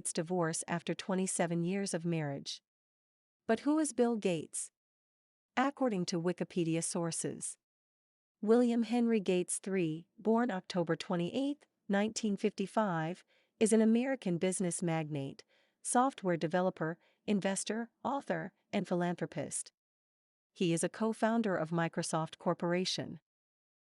Gates' divorce after 27 years of marriage. But who is Bill Gates? According to Wikipedia sources, William Henry Gates III, born October 28, 1955, is an American business magnate, software developer, investor, author, and philanthropist. He is a co-founder of Microsoft Corporation.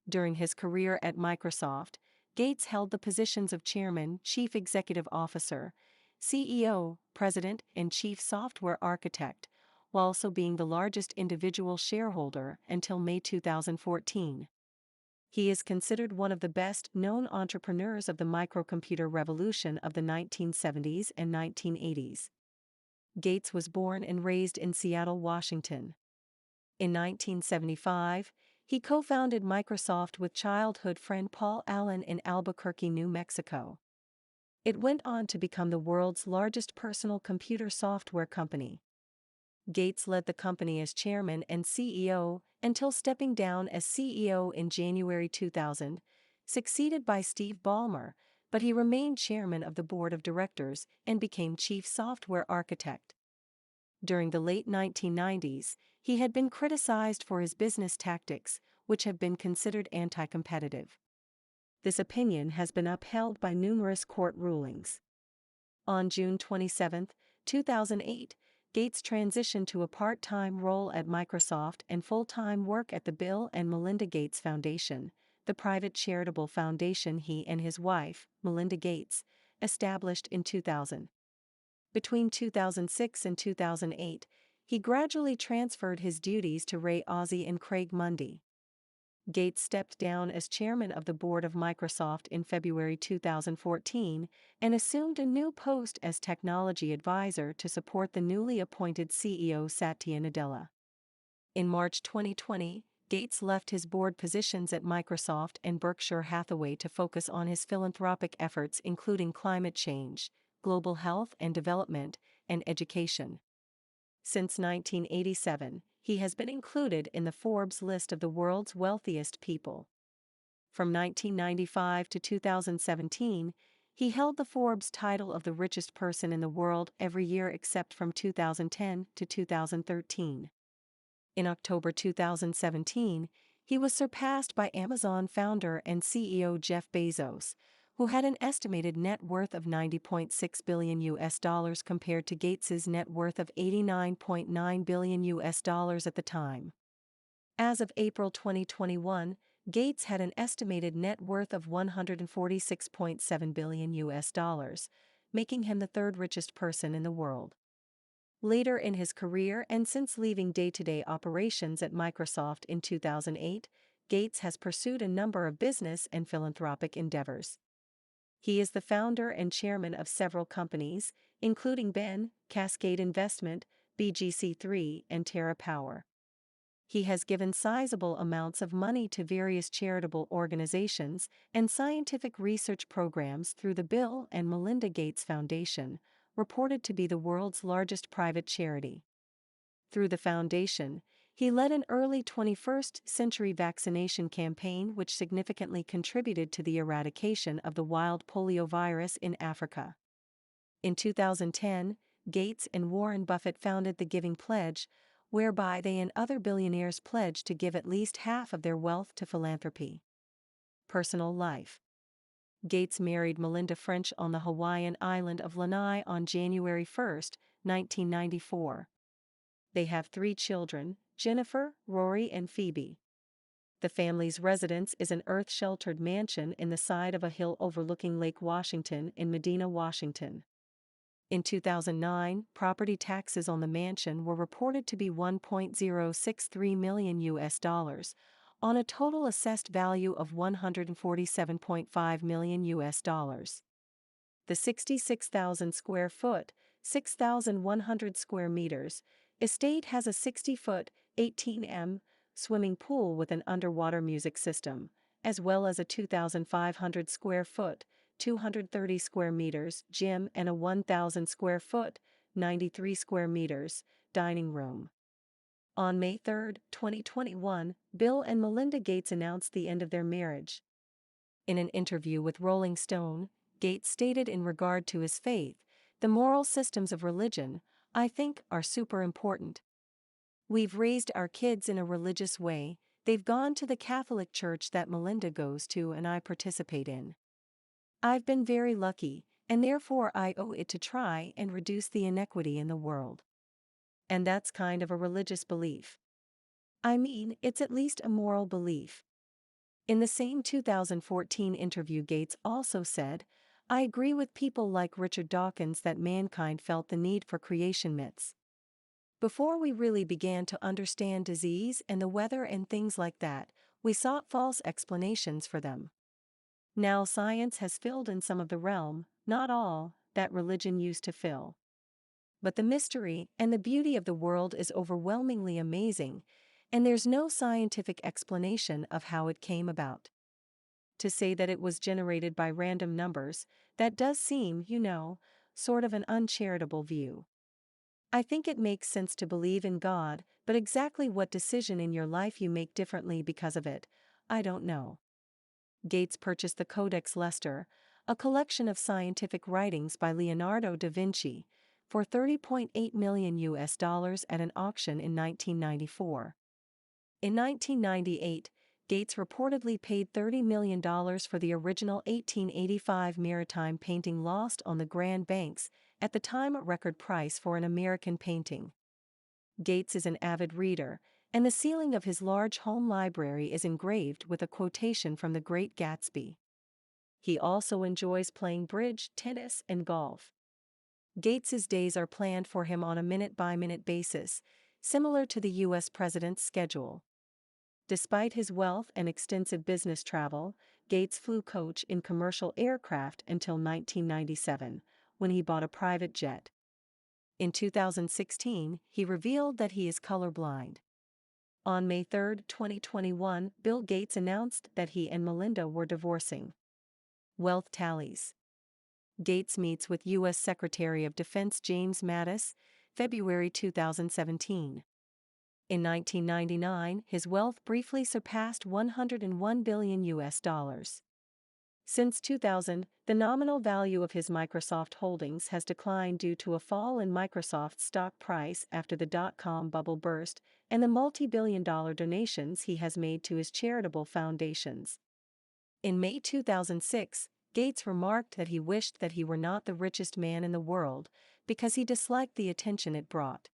During his career at Microsoft, Gates held the positions of Chairman, Chief Executive Officer, CEO, President, and Chief Software Architect, while also being the largest individual shareholder until May 2014. He is considered one of the best-known entrepreneurs of the microcomputer revolution of the 1970s and 1980s. Gates was born and raised in Seattle, Washington. In 1975, he co-founded Microsoft with childhood friend Paul Allen in Albuquerque, New Mexico. It went on to become the world's largest personal computer software company. Gates led the company as chairman and CEO until stepping down as CEO in January 2000, succeeded by Steve Ballmer, but he remained chairman of the board of directors and became chief software architect. During the late 1990s, he had been criticized for his business tactics, which have been considered anti-competitive. This opinion has been upheld by numerous court rulings. On June 27, 2008, Gates transitioned to a part-time role at Microsoft and full-time work at the Bill and Melinda Gates Foundation, the private charitable foundation he and his wife, Melinda Gates, established in 2000. Between 2006 and 2008, he gradually transferred his duties to Ozzie and Craig Mundie. Gates stepped down as chairman of the board of Microsoft in February 2014 and assumed a new post as technology advisor to support the newly appointed CEO Satya Nadella. In March 2020, Gates left his board positions at Microsoft and Berkshire Hathaway to focus on his philanthropic efforts, including climate change, global health and development, and education. Since 1987, he has been included in the Forbes list of the world's wealthiest people. From 1995 to 2017, he held the Forbes title of the richest person in the world every year except from 2010 to 2013. In October 2017, he was surpassed by Amazon founder and CEO Jeff Bezos, who had an estimated net worth of $90.6 billion compared to Gates's net worth of $89.9 billion at the time. As of April 2021, Gates had an estimated net worth of $146.7 billion, making him the third richest person in the world. Later in his career and since leaving day-to-day operations at Microsoft in 2008, Gates has pursued a number of business and philanthropic endeavors. He is the founder and chairman of several companies, including Ben, Cascade Investment, BGC3, and Terra Power. He has given sizable amounts of money to various charitable organizations and scientific research programs through the Bill and Melinda Gates Foundation, reported to be the world's largest private charity. Through the foundation, he led an early 21st century vaccination campaign which significantly contributed to the eradication of the wild polio virus in Africa. In 2010, Gates and Warren Buffett founded the Giving Pledge, whereby they and other billionaires pledge to give at least half of their wealth to philanthropy. Personal life. Gates married Melinda French on the Hawaiian island of Lanai on January 1, 1994. They have 3 children, Jennifer, Rory, and Phoebe. The family's residence is an earth-sheltered mansion in the side of a hill overlooking Lake Washington in Medina, Washington. In 2009, property taxes on the mansion were reported to be $1.063 million on a total assessed value of $147.5 million. The 66,000 square foot, 6,100 square meters, estate has a 60-foot, 18 swimming pool with an underwater music system, as well as a 2,500 square foot, 230 square meters gym and a 1,000 square foot, 93 square meters, dining room. On May 3, 2021, Bill and Melinda Gates announced the end of their marriage. In an interview with Rolling Stone, Gates stated in regard to his faith The moral systems of religion, I think, are super important. We've raised our kids in a religious way, they've gone to the Catholic church that Melinda goes to and I participate in. I've been very lucky, and therefore I owe it to try and reduce the inequity in the world. And that's kind of a religious belief. I mean, it's at least a moral belief. In the same 2014 interview, Gates also said, I agree with people like Richard Dawkins that mankind felt the need for creation myths. Before we really began to understand disease and the weather and things like that, we sought false explanations for them. Now science has filled in some of the realm, not all, that religion used to fill. But the mystery and the beauty of the world is overwhelmingly amazing, and there's no scientific explanation of how it came about. To say that it was generated by random numbers, that does seem, sort of an uncharitable view. I think it makes sense to believe in God, but exactly what decision in your life you make differently because of it, I don't know. Gates purchased the Codex Leicester, a collection of scientific writings by Leonardo da Vinci, for $30.8 million at an auction in 1994. In 1998, Gates reportedly paid $30 million for the original 1885 maritime painting lost on the Grand Banks, at the time a record price for an American painting. Gates is an avid reader, and the ceiling of his large home library is engraved with a quotation from The Great Gatsby. He also enjoys playing bridge, tennis, and golf. Gates's days are planned for him on a minute-by-minute basis, similar to the U.S. president's schedule. Despite his wealth and extensive business travel, Gates flew coach in commercial aircraft until 1997, when he bought a private jet. In 2016, he revealed that he is colorblind. On May 3, 2021, Bill Gates announced that he and Melinda were divorcing. Wealth tallies. Gates meets with U.S. Secretary of Defense James Mattis, February 2017. In 1999, his wealth briefly surpassed $101 billion. Since 2000, the nominal value of his Microsoft holdings has declined due to a fall in Microsoft's stock price after the dot-com bubble burst and the multi-billion-dollar donations he has made to his charitable foundations. In May 2006, Gates remarked that he wished that he were not the richest man in the world because he disliked the attention it brought.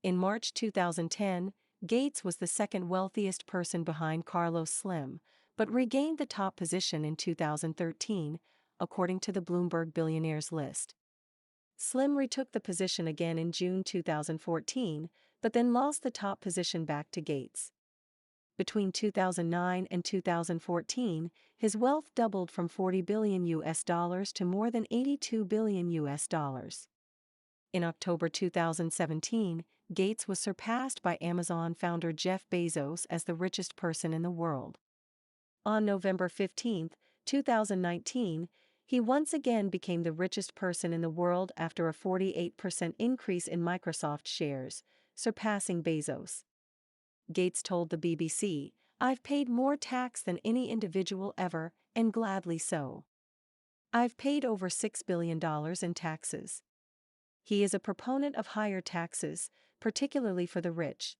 In March 2010, Gates was the second wealthiest person behind Carlos Slim, but regained the top position in 2013, according to the Bloomberg Billionaires list. Slim retook the position again in June 2014, but then lost the top position back to Gates. Between 2009 and 2014, his wealth doubled from $40 billion to more than $82 billion. In October 2017, Gates was surpassed by Amazon founder Jeff Bezos as the richest person in the world. On November 15, 2019, he once again became the richest person in the world after a 48% increase in Microsoft shares, surpassing Bezos. Gates told the BBC, "I've paid more tax than any individual ever, and gladly so. I've paid over $6 billion in taxes." He is a proponent of higher taxes, particularly for the rich.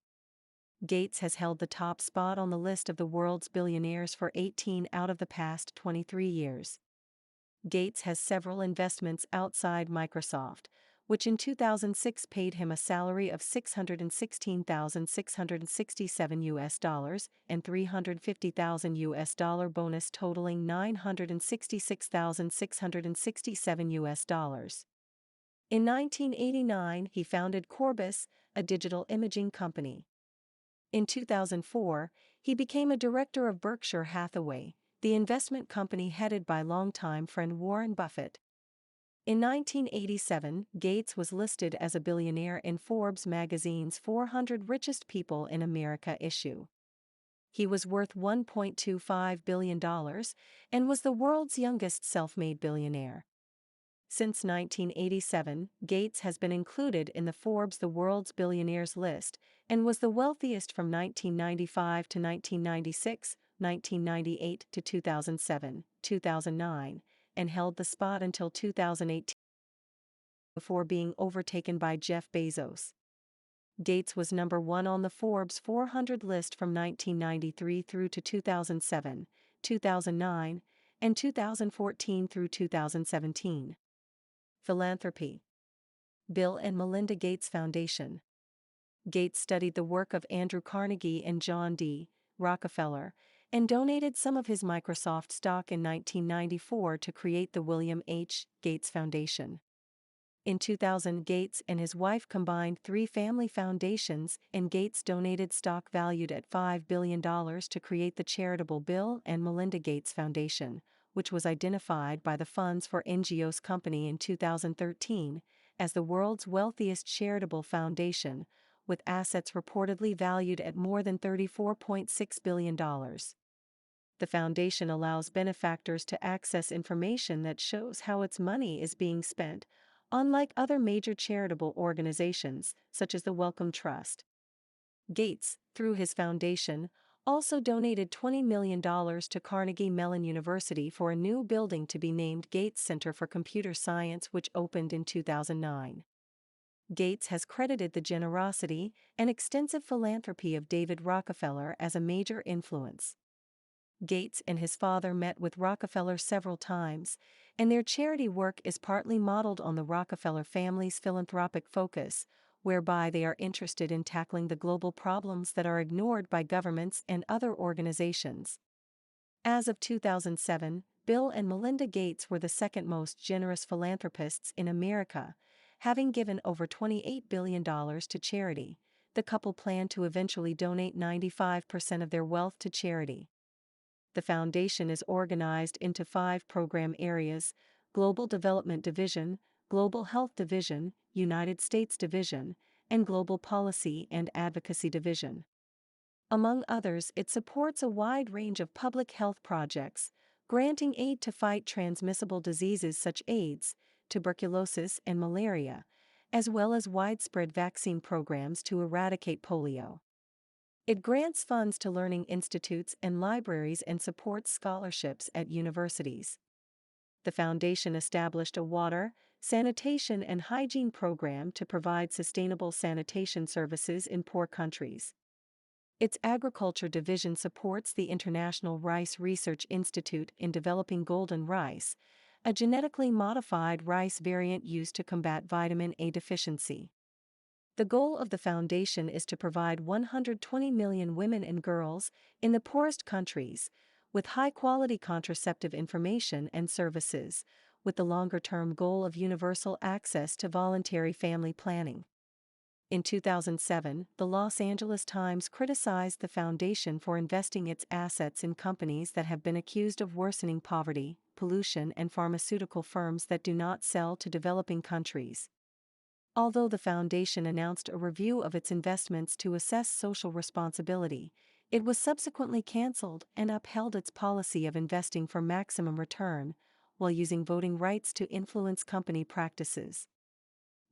Gates has held the top spot on the list of the world's billionaires for 18 out of the past 23 years. Gates has several investments outside Microsoft, which in 2006 paid him a salary of $616,667 and $350,000 bonus totaling $966,667. In 1989, he founded Corbis, a digital imaging company. In 2004, he became a director of Berkshire Hathaway, the investment company headed by longtime friend Warren Buffett. In 1987, Gates was listed as a billionaire in Forbes magazine's 400 Richest People in America issue. He was worth $1.25 billion and was the world's youngest self-made billionaire. Since 1987, Gates has been included in the Forbes The World's Billionaires list and was the wealthiest from 1995 to 1996, 1998 to 2007, 2009, and held the spot until 2018. before being overtaken by Jeff Bezos. Gates was number 1 on the Forbes 400 list from 1993 through to 2007, 2009, and 2014 through 2017. Philanthropy. Bill and Melinda Gates Foundation. Gates studied the work of Andrew Carnegie and John D. Rockefeller, and donated some of his Microsoft stock in 1994 to create the William H. Gates Foundation. In 2000, Gates and his wife combined 3 family foundations, and Gates donated stock valued at $5 billion to create the charitable Bill and Melinda Gates Foundation, which was identified by the Funds for NGOs Company in 2013 as the world's wealthiest charitable foundation, with assets reportedly valued at more than $34.6 billion. The foundation allows benefactors to access information that shows how its money is being spent, unlike other major charitable organizations, such as the Wellcome Trust. Gates, through his foundation, also donated $20 million to Carnegie Mellon University for a new building to be named Gates Center for Computer Science, which opened in 2009. Gates has credited the generosity and extensive philanthropy of David Rockefeller as a major influence. Gates and his father met with Rockefeller several times, and their charity work is partly modeled on the Rockefeller family's philanthropic focus, whereby they are interested in tackling the global problems that are ignored by governments and other organizations. As of 2007, Bill and Melinda Gates were the second most generous philanthropists in America, having given over $28 billion to charity. The couple plan to eventually donate 95% of their wealth to charity. The foundation is organized into 5 program areas: Global Development Division, Global Health Division, United States Division, and Global Policy and Advocacy Division. Among others, it supports a wide range of public health projects, granting aid to fight transmissible diseases such as AIDS, tuberculosis, and malaria, as well as widespread vaccine programs to eradicate polio. It grants funds to learning institutes and libraries and supports scholarships at universities. The foundation established a water, sanitation, and hygiene program to provide sustainable sanitation services in poor countries. Its agriculture division supports the International Rice Research Institute in developing golden rice, a genetically modified rice variant used to combat vitamin A deficiency. The goal of the foundation is to provide 120 million women and girls in the poorest countries with high-quality contraceptive information and services, with the longer-term goal of universal access to voluntary family planning. In 2007, the Los Angeles Times criticized the foundation for investing its assets in companies that have been accused of worsening poverty, pollution, and pharmaceutical firms that do not sell to developing countries. Although the foundation announced a review of its investments to assess social responsibility, it was subsequently canceled and upheld its policy of investing for maximum return, while using voting rights to influence company practices.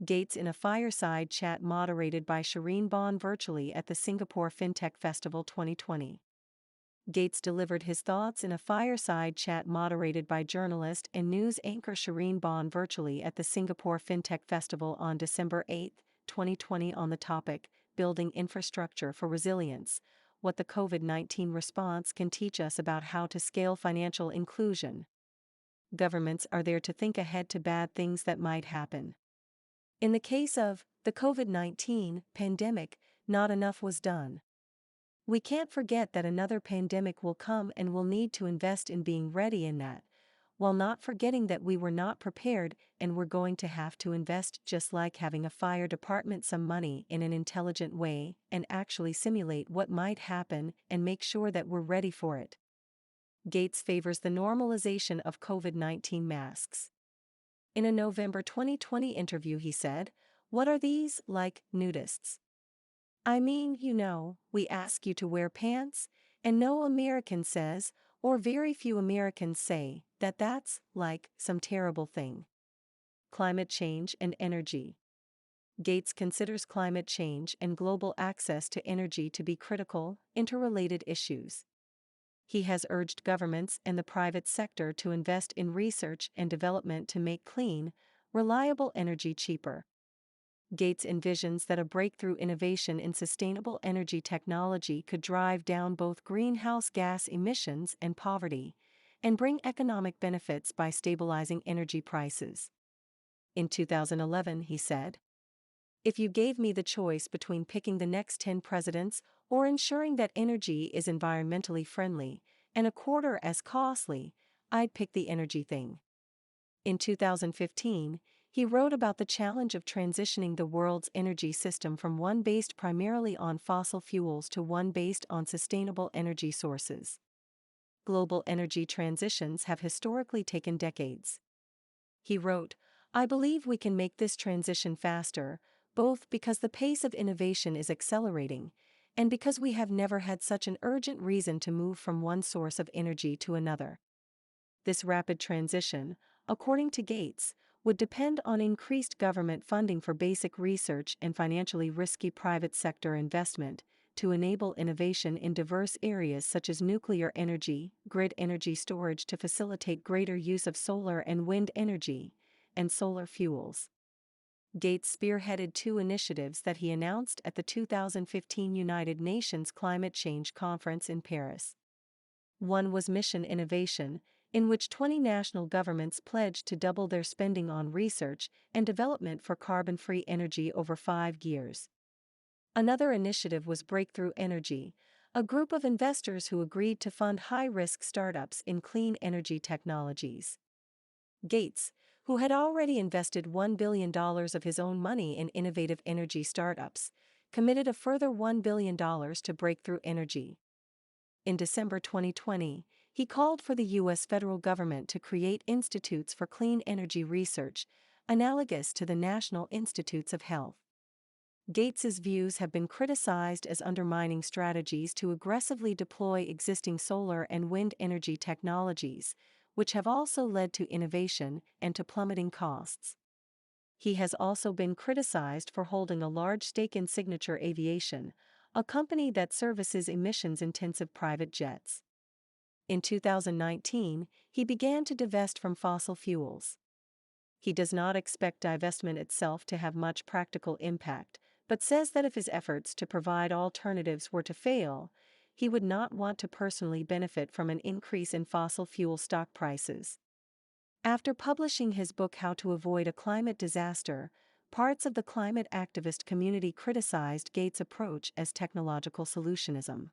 Gates in a fireside chat moderated by Shireen Bond virtually at the Singapore FinTech Festival 2020. Gates delivered his thoughts in a fireside chat moderated by journalist and news anchor Shireen Bond virtually at the Singapore FinTech Festival on December 8, 2020 on the topic, Building Infrastructure for Resilience, What the COVID-19 Response Can Teach Us About How to Scale Financial Inclusion. Governments are there to think ahead to bad things that might happen. In the case of the COVID-19 pandemic, not enough was done. We can't forget that another pandemic will come and we'll need to invest in being ready in that, while not forgetting that we were not prepared and we're going to have to invest, just like having a fire department, some money in an intelligent way and actually simulate what might happen and make sure that we're ready for it. Gates favors the normalization of COVID-19 masks. In a November 2020 interview he said, "What are these, like, nudists? I mean, we ask you to wear pants, and no American says, or very few Americans say, that that's, like, some terrible thing." Climate change and energy. Gates considers climate change and global access to energy to be critical, interrelated issues. He has urged governments and the private sector to invest in research and development to make clean, reliable energy cheaper. Gates envisions that a breakthrough innovation in sustainable energy technology could drive down both greenhouse gas emissions and poverty, and bring economic benefits by stabilizing energy prices. In 2011, he said, "If you gave me the choice between picking the next 10 presidents or ensuring that energy is environmentally friendly and a quarter as costly, I'd pick the energy thing." In 2015, he wrote about the challenge of transitioning the world's energy system from one based primarily on fossil fuels to one based on sustainable energy sources. Global energy transitions have historically taken decades. He wrote, "I believe we can make this transition faster, both because the pace of innovation is accelerating, and because we have never had such an urgent reason to move from one source of energy to another." This rapid transition, according to Gates, would depend on increased government funding for basic research and financially risky private sector investment to enable innovation in diverse areas such as nuclear energy, grid energy storage to facilitate greater use of solar and wind energy, and solar fuels. Gates spearheaded two initiatives that he announced at the 2015 United Nations Climate Change Conference in Paris. One was Mission Innovation, in which 20 national governments pledged to double their spending on research and development for carbon-free energy over 5 years. Another initiative was Breakthrough Energy, a group of investors who agreed to fund high-risk startups in clean energy technologies. Gates, who had already invested $1 billion of his own money in innovative energy startups, committed a further $1 billion to Breakthrough Energy. In December 2020, he called for the U.S. federal government to create institutes for clean energy research, analogous to the National Institutes of Health. Gates's views have been criticized as undermining strategies to aggressively deploy existing solar and wind energy technologies, which have also led to innovation and to plummeting costs. He has also been criticized for holding a large stake in Signature Aviation, a company that services emissions-intensive private jets. In 2019, he began to divest from fossil fuels. He does not expect divestment itself to have much practical impact, but says that if his efforts to provide alternatives were to fail, he would not want to personally benefit from an increase in fossil fuel stock prices. After publishing his book How to Avoid a Climate Disaster, parts of the climate activist community criticized Gates' approach as technological solutionism.